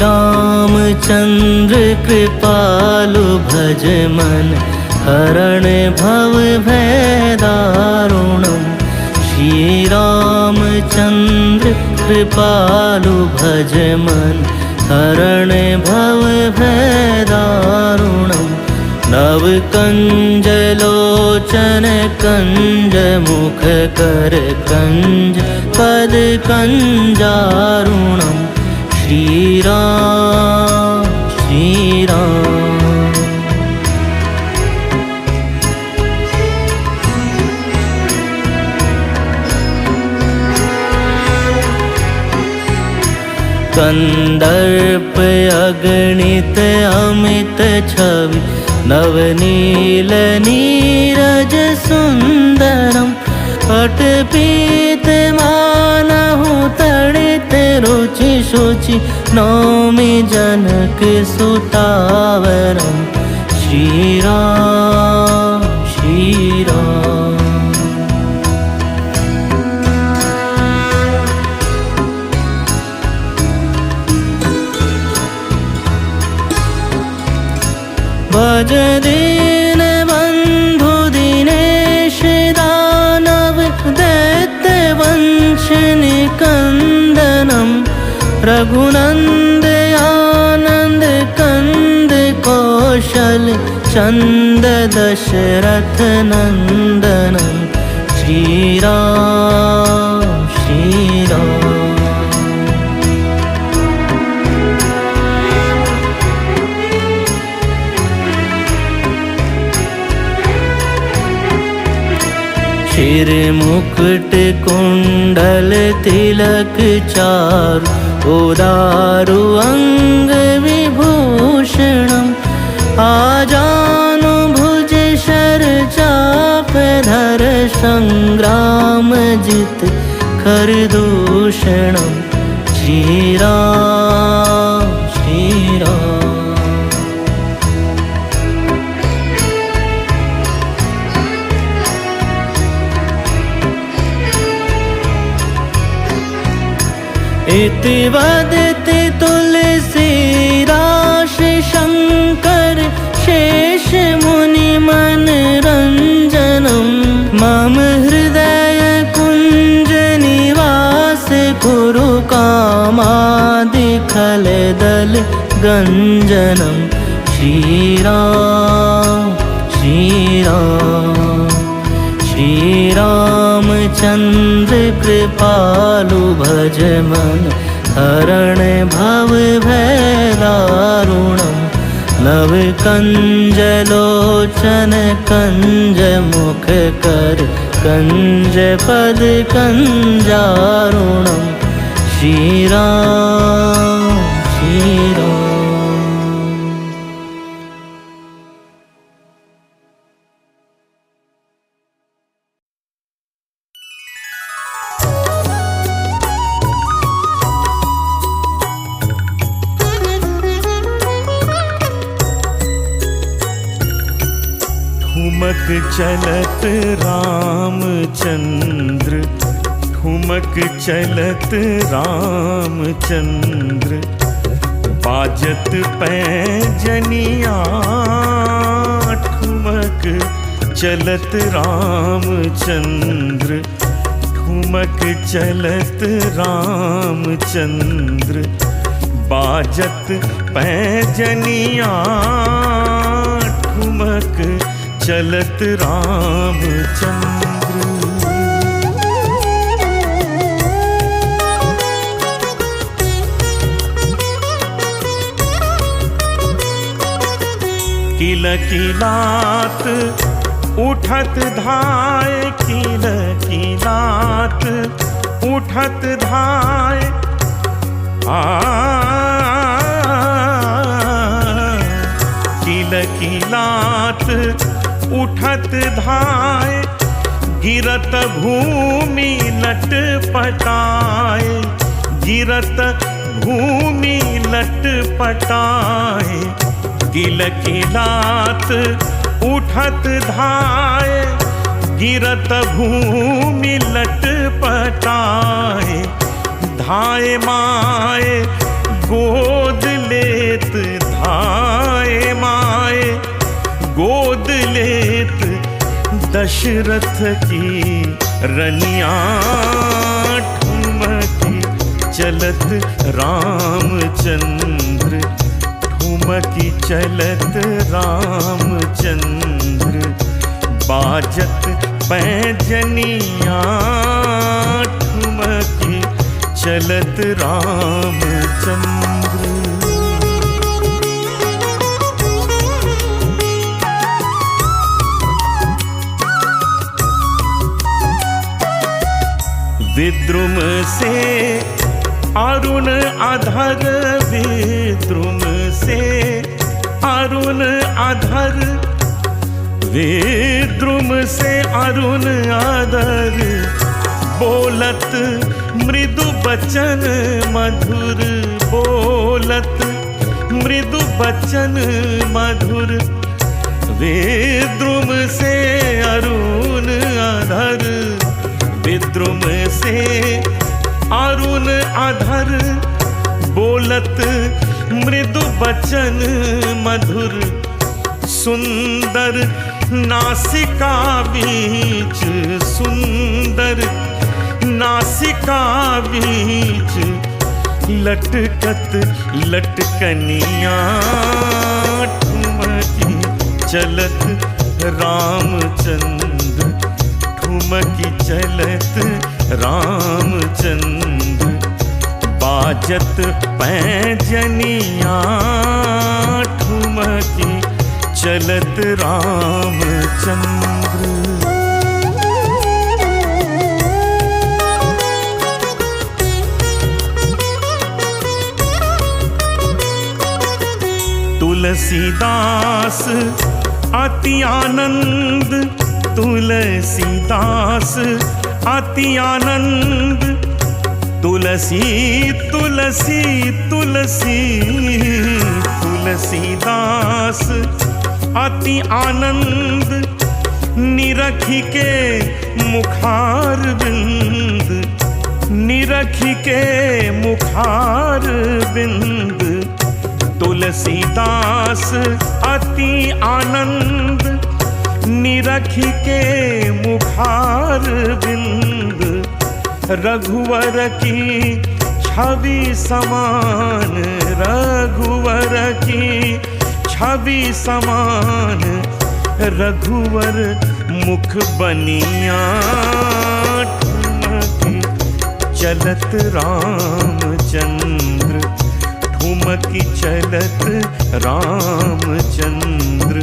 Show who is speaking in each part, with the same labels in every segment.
Speaker 1: रामचंद्र कृपालु भज मन हरण भव भय दारुणम्। श्री रामचंद्र कृपालु भज मन हरण भव भय दारुणम्। नव कंज लोचन कंज मुख कर कंज पद कंजारुणम्। श्री राम श्री राम। कंदर्प अगणित अमित छवि नवनील नीरज सुंदरम। पटपीत मानहु तड़ित रुचि शुचि नौमि जनक सुतावरम। श्री राम श्री राम। भज दीन बंधु दिनेश दानव दैत्य वंश निकंदनम। रघुनंद आनंद कंद कौशल चंद दशरथ नंदनम। श्री राम श्री राम। शिर मुकुट कुंडल तिलक चारु उदारु अंग विभूषणम्। आजानु भुज शर चाप धर संग्राम जित खरदूषणम्। श्री राम श्री राम। इति वदति तुलसीदास शंकर शेष मुनि मनरंजनम्। मम हृदय कुंज निवास कुरु कामादि खलदल गंजनम्। श्री राम श्री राम। श्री रामचंद्र कृपालु भज मन हरण भव भय दारुणम्। नव कंज लोचन कंज मुख कर कंज पद कंजारुणम्। श्री राम श्री राम।
Speaker 2: ठुमक चलत रामचंद्र ठुमक चलत रामचंद्र। बाजत पैजनिया ठुमक चलत रामचंद्र। ठुमक चलत रामचंद्र। बाजत पैजनिया ठुमक चलत रामचंद्र। किलकिलात उठत धाय किलकिलात उठत धाय। किलकिलात उठत धाय। गिरत भूमि लटपटाए गिरत भूमि लटपटाए। किलकिलात उठत धाय। गिरत भूमि लटपटाए। धाय माए गोद लेत धाए माए, गोद लेत दशरथ की रनिया, ठुमकी चलत रामचंद्र, ठुमकी चलत रामचंद्र, बाजत पैजनिया, ठुमकी चलत रामचंद्र। विद्रुम से अरुण अधर, विद्रुम से अरुण अधर, विद्रुम से अरुण अधर, बोलत मृदु बचन मधुर, बोलत मृदु बचन मधुर, विद्रुम से अरुण अधर, विद्रुम से अरुण अधर, बोलत मृदु बचन मधुर, सुंदर नासिका बीच, सुंदर नासिका बीच, लटकत लटकनिया, ठुमकी चलत रामचंद्र, ठुमकी चलत रामचंद्र, बाजत पैजनिया, ठुमकी चलत रामचंद्र। तुलसीदास अति आनंद, तुलसीदास अति आनंद, तुलसी तुलसी तुलसी, तुलसीदास अति आनंद, निरखी के मुखार बिंद, निरखी के मुखार बिंद, तुलसीदास अति आनंद, निरखी के मुखार बिंद, रघुवर की छवि समान, रघुवर की छवि समान, रघुवर मुख बनिया, ठुमकी चलत रामचंद्र, ठुमकी चलत रामचंद्र,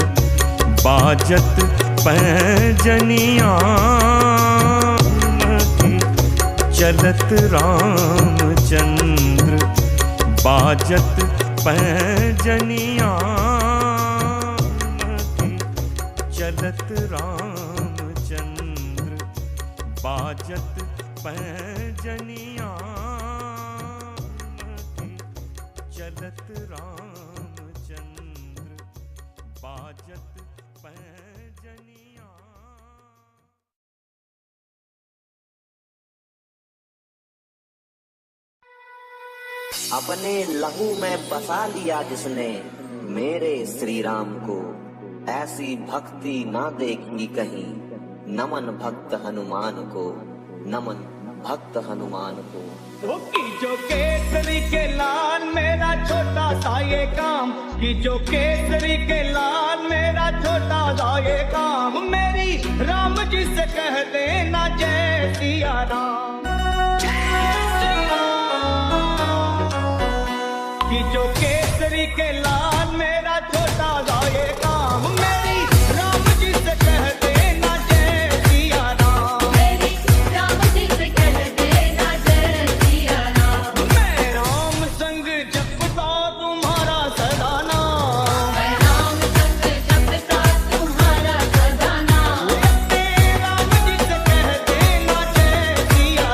Speaker 2: बाजत पैजनिया, ठुमकी चलत रामचंद्र, बाजत पैजनिया, चलत रामचंद्र, बाजत पैजनिया, चलत रामचंद्र, बाजत पैजनिया।
Speaker 3: अपने लहू में बसा लिया जिसने मेरे श्री राम को, ऐसी भक्ति ना देखी कहीं, नमन भक्त हनुमान को, नमन भक्त हनुमान को।
Speaker 4: की जो केसरी के लाल मेरा छोटा सा ये काम, की जो केसरी के लाल मेरा छोटा सा ये काम, मेरी राम जी से कह देना जय सिया राम। की जो केसरी के लाल मेरा छोटा सा ये काम, मेरी राम जी से कह देना जय सिया राम।
Speaker 5: मेरी राम जी से कह देना जय सिया राम।
Speaker 4: मैं राम संग जपता तुम्हारा सदा नाम,
Speaker 5: मैं राम संग जपता तुम्हारा सदा नाम।
Speaker 4: राम जी से कह देना जय सिया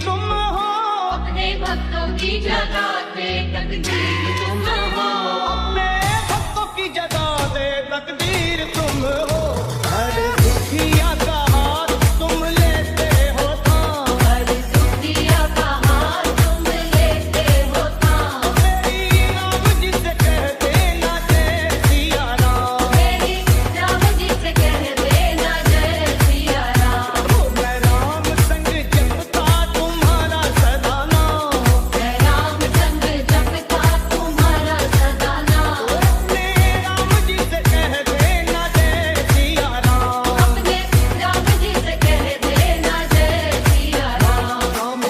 Speaker 4: तुम हो,
Speaker 5: अपने भक्तों की जगह पे तकदीर तुम हो,
Speaker 4: अपने भक्तों की जगह दे तकदीर तुम हो। हर दुखिया का हाथ तुम लेते हो थाम,
Speaker 5: हर दुखिया का हाथ तुम लेते हो थाम,
Speaker 4: मेरी राम जी से कह देना जय सिया राम।
Speaker 5: मेरी राम जी से कह देना जय सिया राम।
Speaker 4: मैं राम संग जपता तुम्हारा सदा नाम,
Speaker 5: मैं राम संग जपता तुम्हारा सदा नाम,
Speaker 4: अपने राम जी से कह देना जय सिया राम।
Speaker 5: अपने राम जी से कह देना जय सिया राम।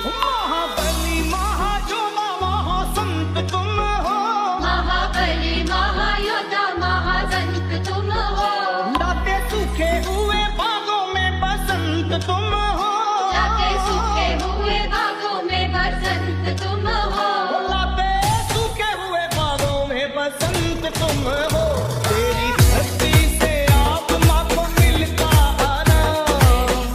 Speaker 4: महाबली महाजोधा महासंत तुम हो,
Speaker 5: महाबली महायोद्धा महासंत तुम हो,
Speaker 4: लाते सूखे हुए बागों में बसंत तुम हो,
Speaker 5: लाते सूखे हुए बागों में बसंत तुम हो,
Speaker 4: लाते सूखे हुए बागों में बसंत तुम हो। तेरी धरती से आत्मा को मिलता आराम,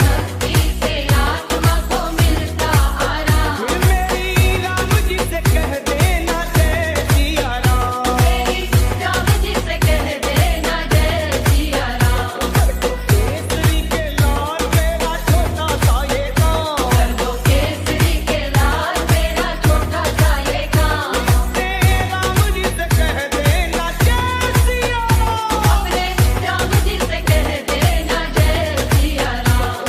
Speaker 5: भक्ति से आत्मा को मिलता आराम,
Speaker 4: मेरी राम जी से कह देना जय सिया राम।
Speaker 5: मेरी राम जी से कह देना जय सिया राम।
Speaker 4: केसरी के लाल मेरा छोटा सा ये गाँव,
Speaker 5: कर दो केसरी के लाल मेरा छोटा सा ये गाँव,
Speaker 4: अपने राम जी से कह देना जय सिया राम।
Speaker 5: अपने राम जी से कह देना जय सिया राम।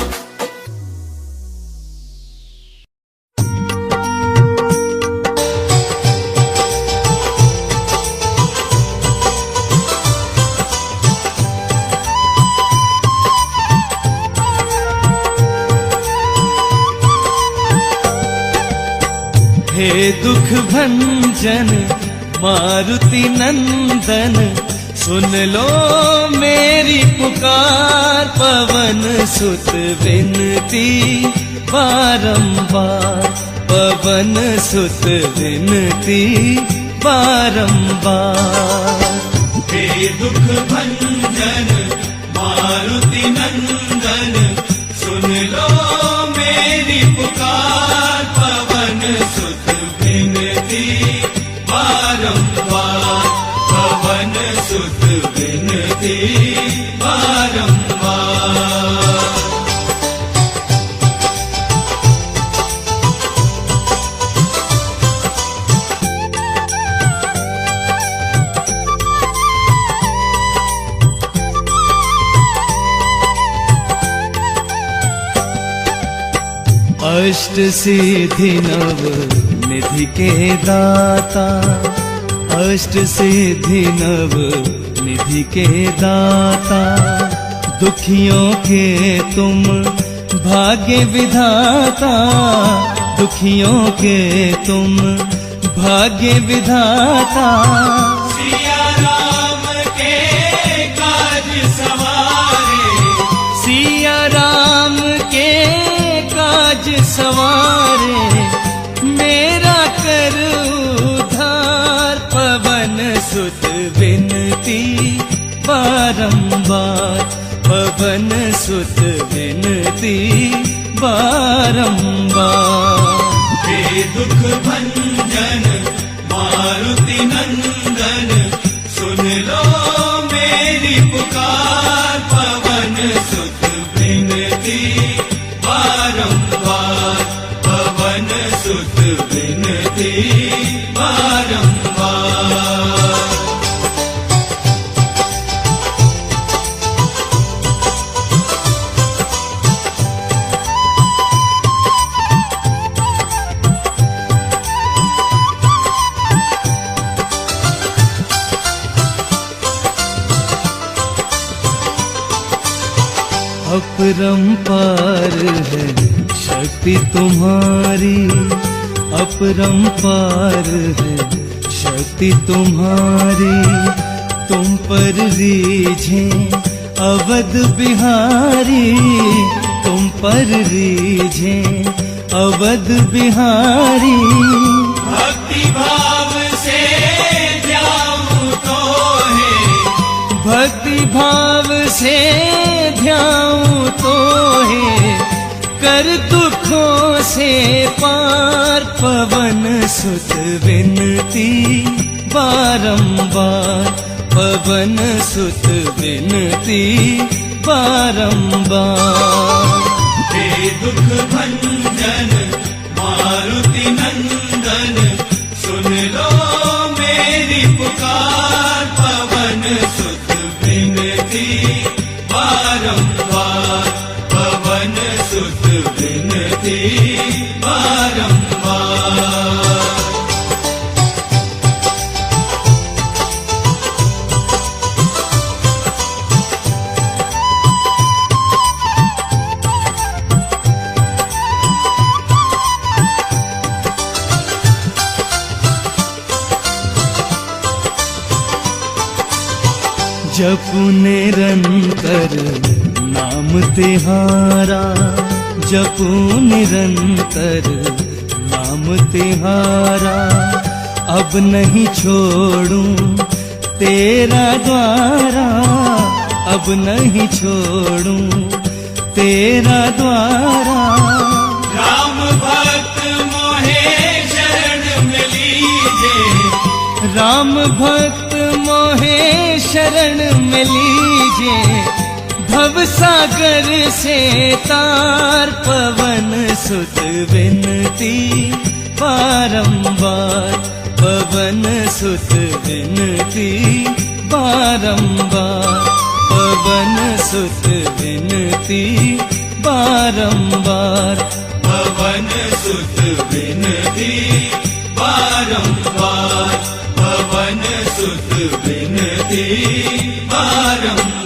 Speaker 1: हे दुख भंजन मारुति नंदन, सुन लो मेरी पुकार। पवन सुत विनती बारंबार, पवन सुत विनती बारंबार। हे दुख भंजन मारुति नंदन, सुन लो मेरी पुकार। पवन सुत विनती बारंबार, पवन सुत विनती बारंबार। अष्ट सिद्धि नव निधि के दाता, अष्ट सिद्धि नव निधि के दाता। दुखियों के तुम भाग्य विधाता, दुखियों के तुम भाग्य विधाता। सिया राम के काज सवारे, सिया राम के काज सवारे। मेरा कर उद्धार, पवन सुत विनती बारंबार, पवन सुत विनती बारंबार। हे दुख भंजन मारुति नंदन, सुन लो मेरी पुकार। पवन सुत विनती बारंबार, पवन सुत विनती बारंबार। अपरंपार है शक्ति तुम्हारी, अपरंपार है शक्ति तुम्हारी। तुम पर रीझे अवध बिहारी, तुम पर रीझे अवध बिहारी। भक्ति भाव से भक्ति भाव से ध्याऊं तो है कर दुखों से पार। पवन सुत विनती बारंबार, पवन सुत विनती बारंबार।
Speaker 6: हे दुख भंजन मारुति नंदन, सुन लो मेरी पुकार। पवन सुत विनती बारंबार, पवन सुत विनती बारंबार।
Speaker 1: जपू निरंतर नाम तिहारा, जपू निरंतर नाम तिहारा। अब नहीं छोड़ूं तेरा द्वारा, अब नहीं छोड़ूं तेरा द्वारा।
Speaker 6: राम भक्त मोहे शरण में लीजे,
Speaker 1: राम भक्त मोहे शरण में लीजिए। भव सागर से तार, पवन सुत विनती बारंबार, पवन सुत विनती बारंबार, पवन सुत विनती बारंबार,
Speaker 6: पवन सुत विनती बारंबार, पवन सुत विनती बारंबार।